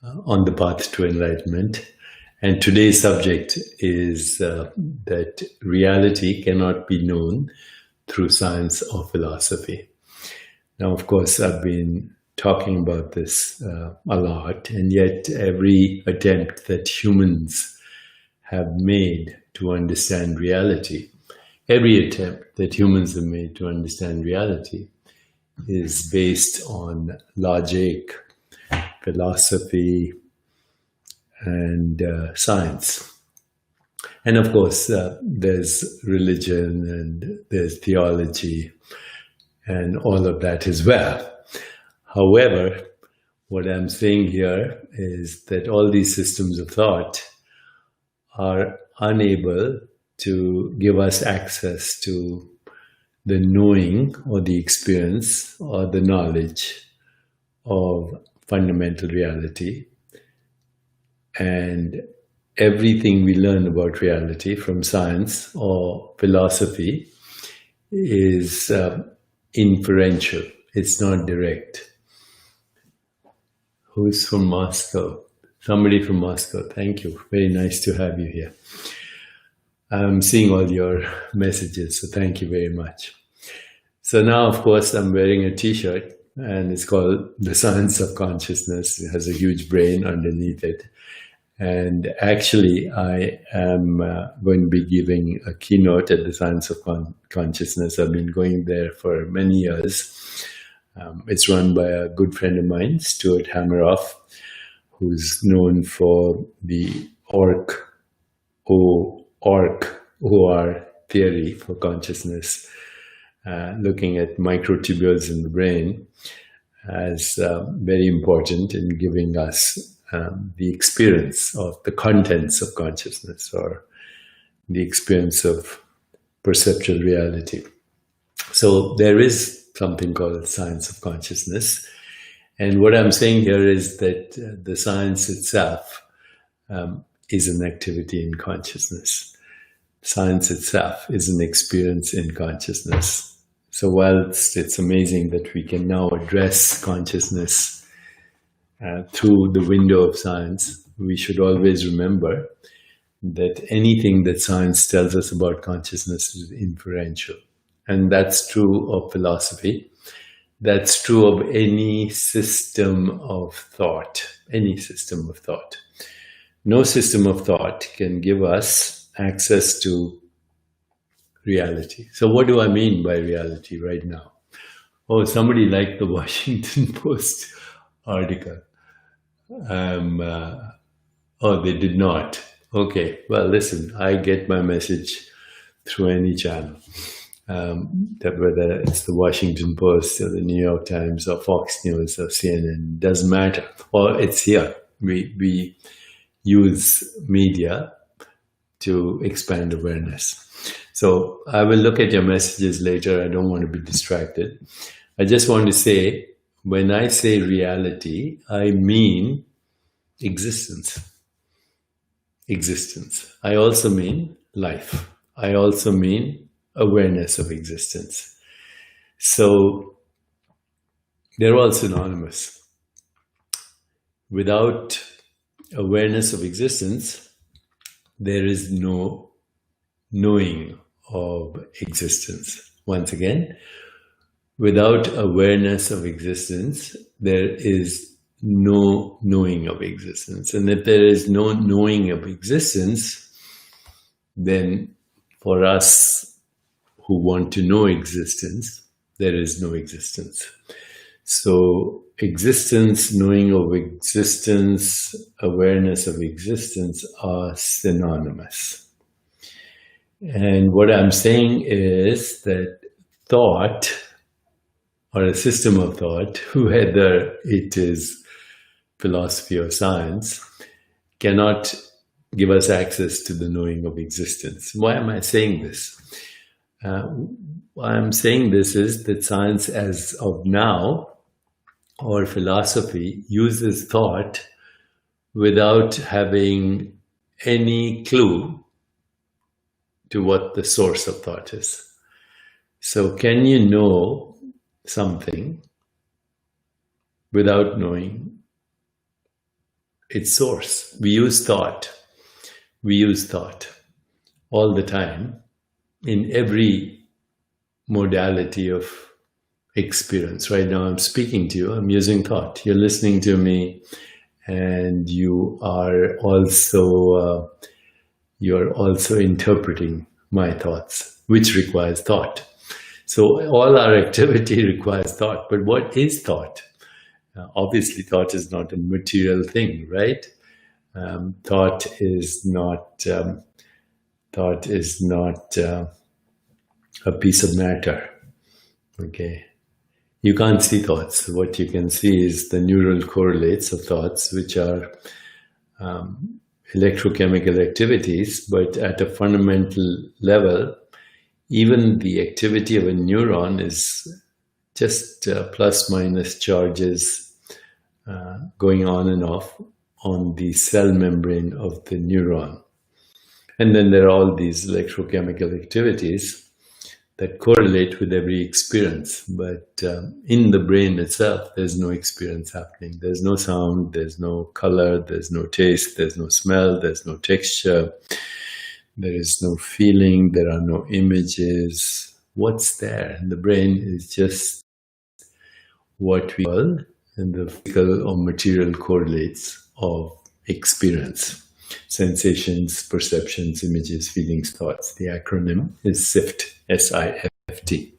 on the path to enlightenment. And today's subject is that reality cannot be known through science or philosophy. Now, of course, I've been talking about this a lot, and yet every attempt that humans have made to understand reality, every attempt that humans have made to understand reality is based on logic, philosophy, and science. And of course, there's religion and there's theology and all of that as well. However, what I'm saying here is that all these systems of thought are unable to give us access to the knowing or the experience or the knowledge of fundamental reality. And everything we learn about reality from science or philosophy is inferential. It's not direct. Who's from Moscow? Somebody from Moscow. Thank you. Very nice to have you here. I'm seeing all your messages, so thank you very much. So now, of course, I'm wearing a t-shirt, and it's called The Science of Consciousness. It has a huge brain underneath it. And actually, I am going to be giving a keynote at the Science of Consciousness. I've been going there for many years. It's run by a good friend of mine, Stuart Hameroff, who's known for the OR theory for consciousness, looking at microtubules in the brain as very important in giving us the experience of the contents of consciousness, or the experience of perceptual reality. So there is something called science of consciousness. And what I'm saying here is that the science itself is an activity in consciousness. Science itself is an experience in consciousness. So whilst it's amazing that we can now address consciousness through the window of science, we should always remember that anything that science tells us about consciousness is inferential. And that's true of philosophy. That's true of any system of thought, any system of thought. No system of thought can give us access to reality. So what do I mean by reality right now? Oh, somebody liked the Washington Post article. Oh, they did not. Okay, well, listen, I get my message through any channel. That whether it's the Washington Post or the New York Times or Fox News or CNN, doesn't matter. Or it's here. We use media to expand awareness. So I will look at your messages later. I don't want to be distracted. I just want to say, when I say reality, I mean existence. Existence. I also mean life. I also mean awareness of existence. So they're all synonymous. Without awareness of existence, there is no knowing of existence. Once again, without awareness of existence, there is no knowing of existence. And if there is no knowing of existence, then for us who want to know existence, there is no existence. So existence, knowing of existence, awareness of existence are synonymous. And what I'm saying is that thought, or a system of thought, whether it is philosophy or science, cannot give us access to the knowing of existence. Why am I saying this? Why I'm saying this is that science as of now, or philosophy, uses thought without having any clue to what the source of thought is. So can you know something without knowing its source. We use thought. We use thought all the time in every modality of experience. Right now I'm speaking to you, I'm using thought. You're listening to me, and you're also interpreting my thoughts, which requires thought. So all our activity requires thought. But what is thought? Obviously, thought is not a material thing, right? Thought is not a piece of matter. Okay, you can't see thoughts. What you can see is the neural correlates of thoughts, which are electrochemical activities. But at a fundamental level, even the activity of a neuron is just plus minus charges going on and off on the cell membrane of the neuron. And then there are all these electrochemical activities that correlate with every experience. But in the brain itself, there's no experience happening. There's no sound, there's no color, there's no taste, there's no smell, there's no texture, there is no feeling, there are no images. What's there in the brain is just what we call the physical or material correlates of experience. Sensations, perceptions, images, feelings, thoughts. The acronym is SIFT, S-I-F-T,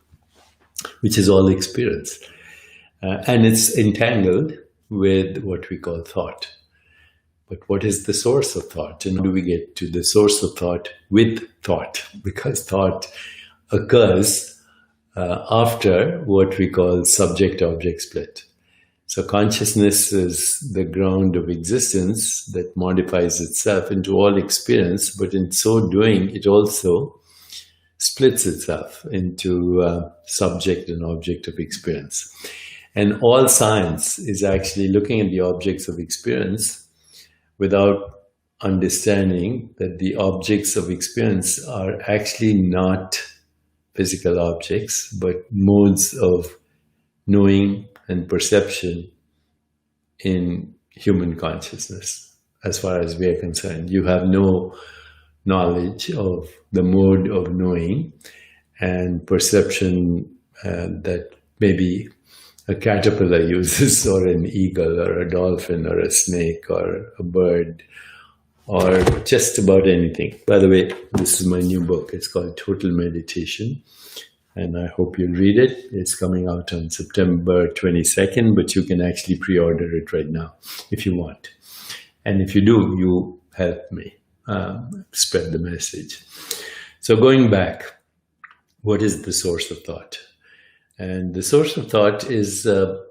which is all experience. And it's entangled with what we call thought. But what is the source of thought? And how do we get to the source of thought with thought? Because thought occurs after what we call subject-object split. So consciousness is the ground of existence that modifies itself into all experience, but in so doing, it also splits itself into subject and object of experience. And all science is actually looking at the objects of experience without understanding that the objects of experience are actually not physical objects, but modes of knowing and perception in human consciousness. As far as we are concerned, you have no knowledge of the mode of knowing and perception that maybe a caterpillar uses, or an eagle, or a dolphin, or a snake, or a bird, or just about anything. By the way, this is my new book. It's called Total Meditation, and I hope you'll read it. It's coming out on September 22nd, but you can actually pre-order it right now if you want. And if you do, you help me spread the message. So going back, what is the source of thought? And the source of thought is the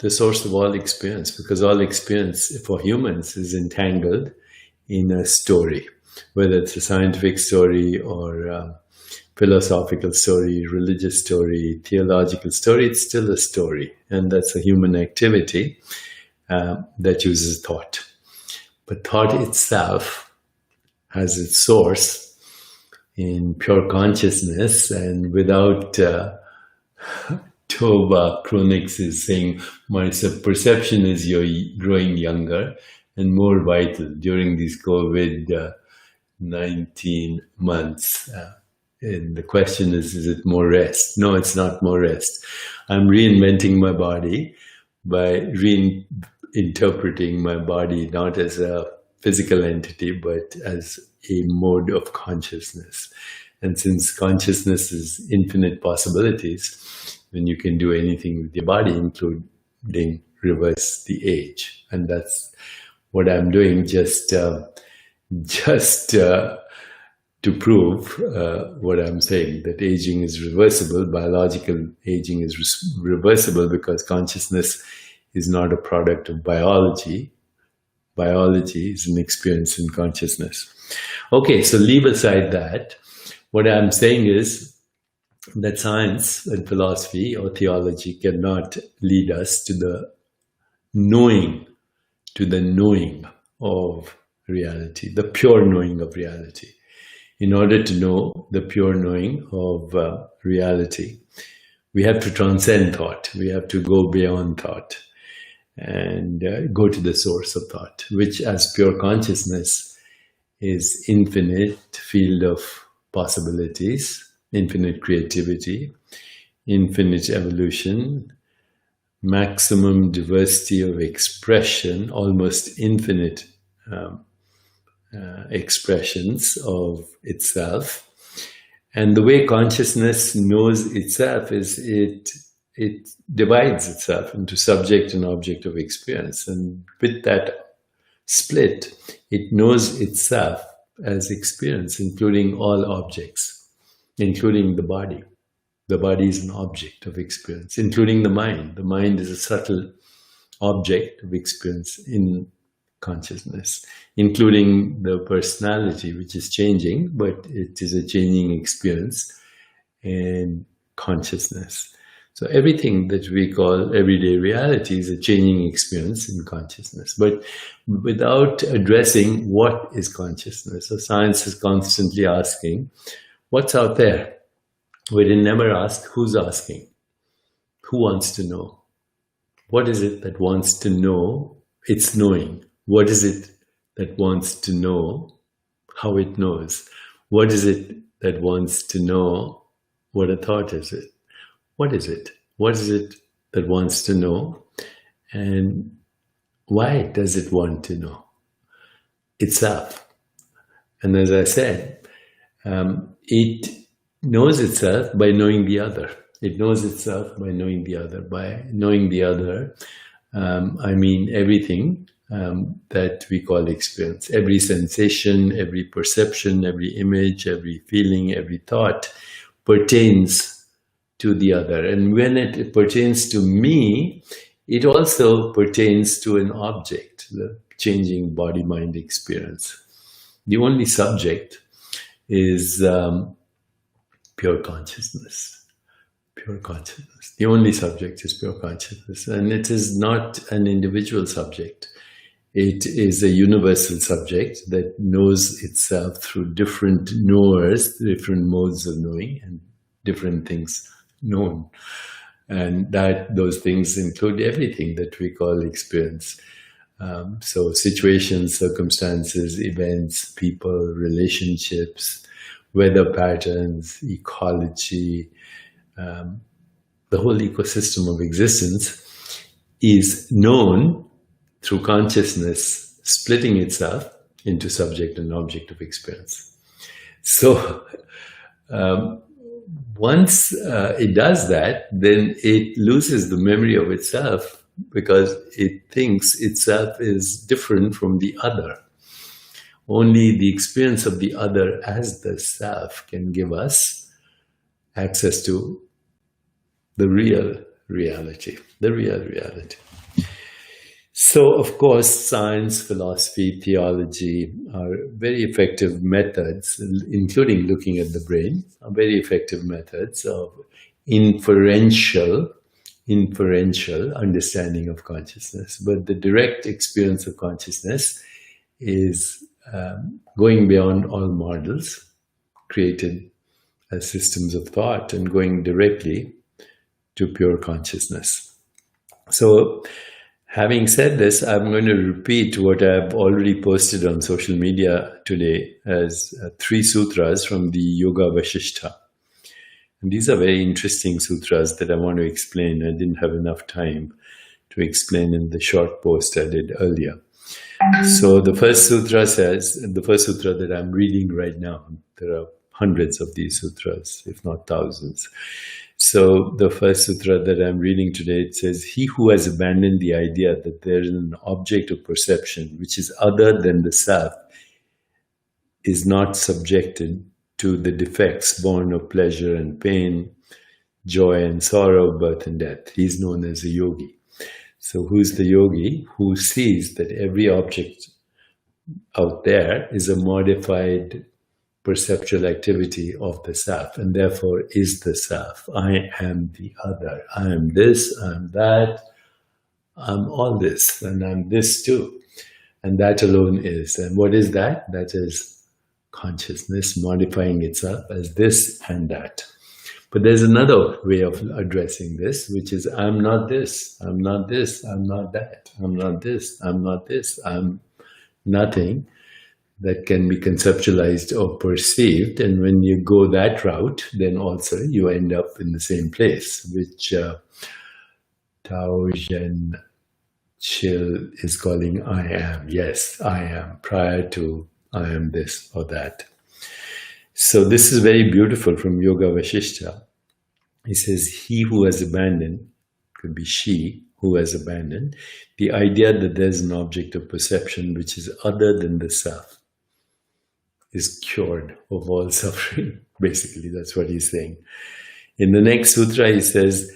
source of all experience, because all experience for humans is entangled in a story, whether it's a scientific story or philosophical story, religious story, theological story. It's still a story, and that's a human activity that uses thought. But thought itself has its source in pure consciousness, and without Tova Chronix is saying, my perception is you're growing younger and more vital during these COVID-19 months. And the question is it more rest? No, it's not more rest. I'm reinventing my body by reinterpreting my body not as a physical entity, but as a mode of consciousness. And since consciousness is infinite possibilities, then you can do anything with your body, including reverse the age. And that's what I'm doing, just to prove what I'm saying, that aging is reversible. Biological aging is reversible because consciousness is not a product of biology. Biology is an experience in consciousness. Okay, so leave aside that. What I'm saying is that science and philosophy or theology cannot lead us to the knowing of reality, the pure knowing of reality. In order to know the pure knowing of reality, we have to transcend thought. We have to go beyond thought. and go to the source of thought, which as pure consciousness is infinite field of possibilities, infinite creativity, infinite evolution, maximum diversity of expression, almost infinite expressions of itself. And the way consciousness knows itself is it divides itself into subject and object of experience. And with that split, it knows itself as experience, including all objects, including the body. The body is an object of experience, including the mind. The mind is a subtle object of experience in consciousness, including the personality, which is changing, but it is a changing experience in consciousness. So everything that we call everyday reality is a changing experience in consciousness, but without addressing what is consciousness. So science is constantly asking, what's out there? We didn't never ask who's asking. Who wants to know? What is it that wants to know? It's knowing. What is it that wants to know how it knows? What is it that wants to know what a thought is it? What is it? What is it that wants to know? And why does it want to know? Itself. And as I said, it knows itself by knowing the other. It knows itself by knowing the other. By knowing the other, I mean everything that we call experience. Every sensation, every perception, every image, every feeling, every thought pertains to the other. And when it pertains to me, it also pertains to an object, the changing body-mind experience. The only subject is pure consciousness. Pure consciousness. The only subject is pure consciousness. And it is not an individual subject. It is a universal subject that knows itself through different knowers, different modes of knowing, and different things known. And that those things include everything that we call experience. So situations, circumstances, events, people, relationships, weather patterns, ecology, the whole ecosystem of existence is known through consciousness splitting itself into subject and object of experience. So once it does that, then it loses the memory of itself because it thinks itself is different from the other. Only the experience of the other as the self can give us access to the real reality, the real reality. So, of course, science, philosophy, theology are very effective methods, including looking at the brain, are very effective methods of inferential understanding of consciousness. But the direct experience of consciousness is going beyond all models created as systems of thought and going directly to pure consciousness. So, having said this, I'm going to repeat what I've already posted on social media today as 3 sutras from the Yoga Bashishta. And these are very interesting sutras that I want to explain. I didn't have enough time to explain in the short post I did earlier. So the first sutra says, the first sutra that I'm reading right now, there are hundreds of these sutras, if not thousands. So the first sutra that I'm reading today, it says, he who has abandoned the idea that there is an object of perception which is other than the self is not subjected to the defects born of pleasure and pain, joy and sorrow, birth and death. He's known as a yogi. So who's the yogi? Who sees that every object out there is a modified perceptual activity of the self, and therefore is the self. I am the other. I am this, I am that, I'm all this, and I'm this too. And that alone is. And what is that? That is consciousness modifying itself as this and that. But there's another way of addressing this, which is I'm not this, I'm not this, I'm not that, I'm not this, I'm not this, I'm nothing, that can be conceptualized or perceived. And when you go that route, then also you end up in the same place, which Tao Zhen Chil is calling I am. Yes, I am, prior to I am this or that. So this is very beautiful from Yoga Bashishta. He says, he who has abandoned, could be she who has abandoned, the idea that there's an object of perception which is other than the self, is cured of all suffering. Basically, that's what he's saying. In the next sutra, he says,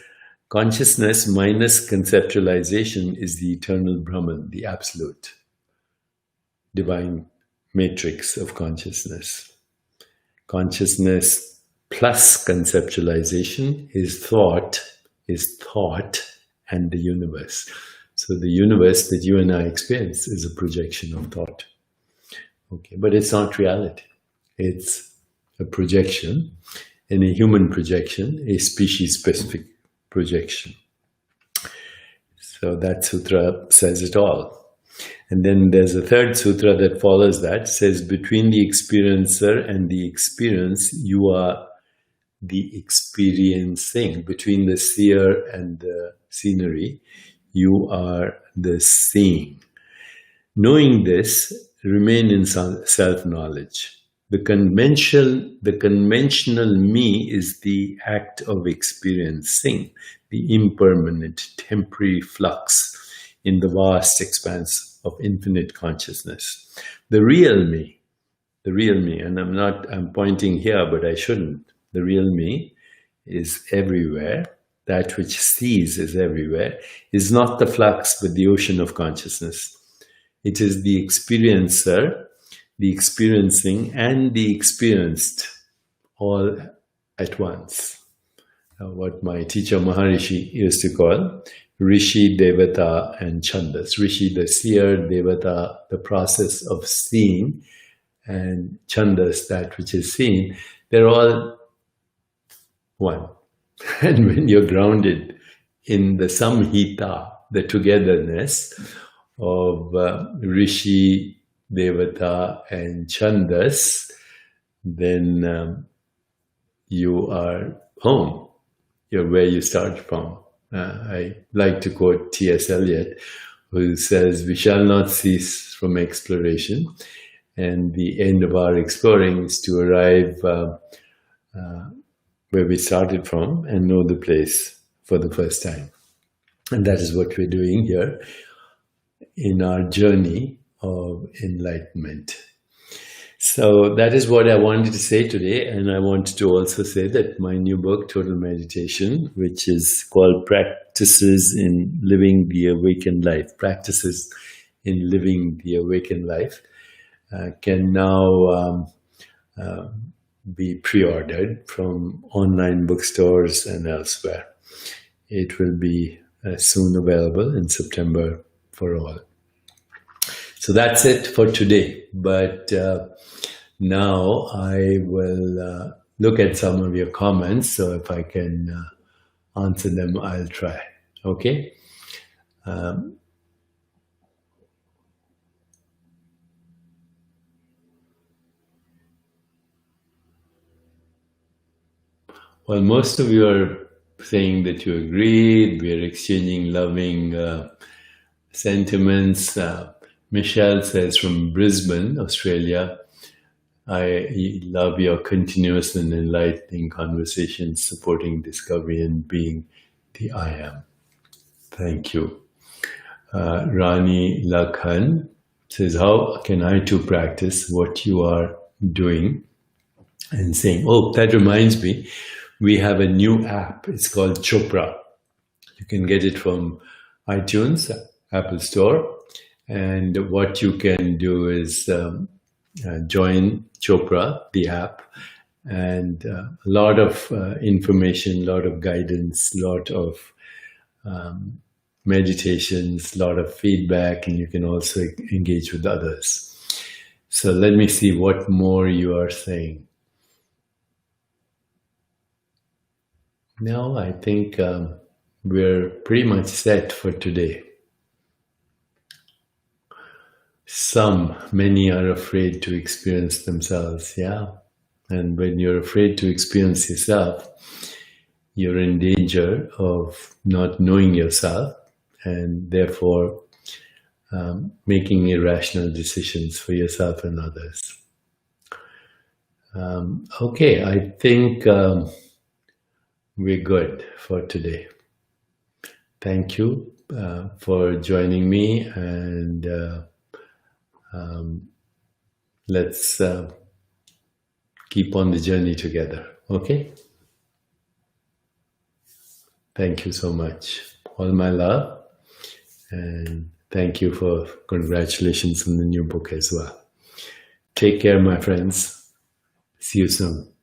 consciousness minus conceptualization is the eternal Brahman, the absolute, divine matrix of consciousness. Consciousness plus conceptualization is thought and the universe. So the universe that you and I experience is a projection of thought. Okay, but it's not reality. It's a projection, and a human projection, a species-specific projection. So that sutra says it all. And then there's a third sutra that follows that, says, between the experiencer and the experience, you are the experiencing. Between the seer and the scenery, you are the seeing. Knowing this, remain in self-knowledge. The conventional me is the act of experiencing, the impermanent, temporary flux in the vast expanse of infinite consciousness. The real me, and I'm pointing here, but I shouldn't. The real me is everywhere. That which sees is everywhere, is not the flux, but the ocean of consciousness. It is the experiencer, the experiencing, and the experienced all at once. What my teacher Maharishi used to call Rishi, Devata, and Chandas. Rishi, the seer, Devata, the process of seeing, and Chandas, that which is seen. They're all one. And when you're grounded in the samhita, the togetherness of Rishi, Devata, and Chandas, then you are home. You're where you start from. I like to quote T.S. Eliot, who says, we shall not cease from exploration, and the end of our exploring is to arrive where we started from and know the place for the first time. And that is what we're doing here in our journey of enlightenment. So that is what I wanted to say today. And I wanted to also say that my new book, Total Meditation, which is called Practices in Living the Awakened Life, Practices in Living the Awakened Life, can now be pre-ordered from online bookstores and elsewhere. It will be soon available in September for all. So that's it for today. But now I will look at some of your comments. So if I can answer them, I'll try. Okay? Well, most of you are saying that you agreed. We are exchanging loving sentiments. Michelle says from Brisbane, Australia, I love your continuous and enlightening conversations, supporting discovery and being the I am. Thank you. Rani Lakhan says, how can I too practice what you are doing and saying? Oh, that reminds me, we have a new app. It's called Chopra. You can get it from iTunes, Apple Store. And what you can do is join Chopra, the app, and a lot of information, a lot of guidance, a lot of meditations, a lot of feedback, and you can also engage with others. So let me see what more you are saying. Now I think we're pretty much set for today. Many are afraid to experience themselves, yeah. And when you're afraid to experience yourself, you're in danger of not knowing yourself and therefore making irrational decisions for yourself and others. Okay, I think we're good for today. Thank you for joining me, and let's keep on the journey together. Okay? Thank you so much. All my love, and thank you for congratulations on the new book as well. Take care, my friends. See you soon.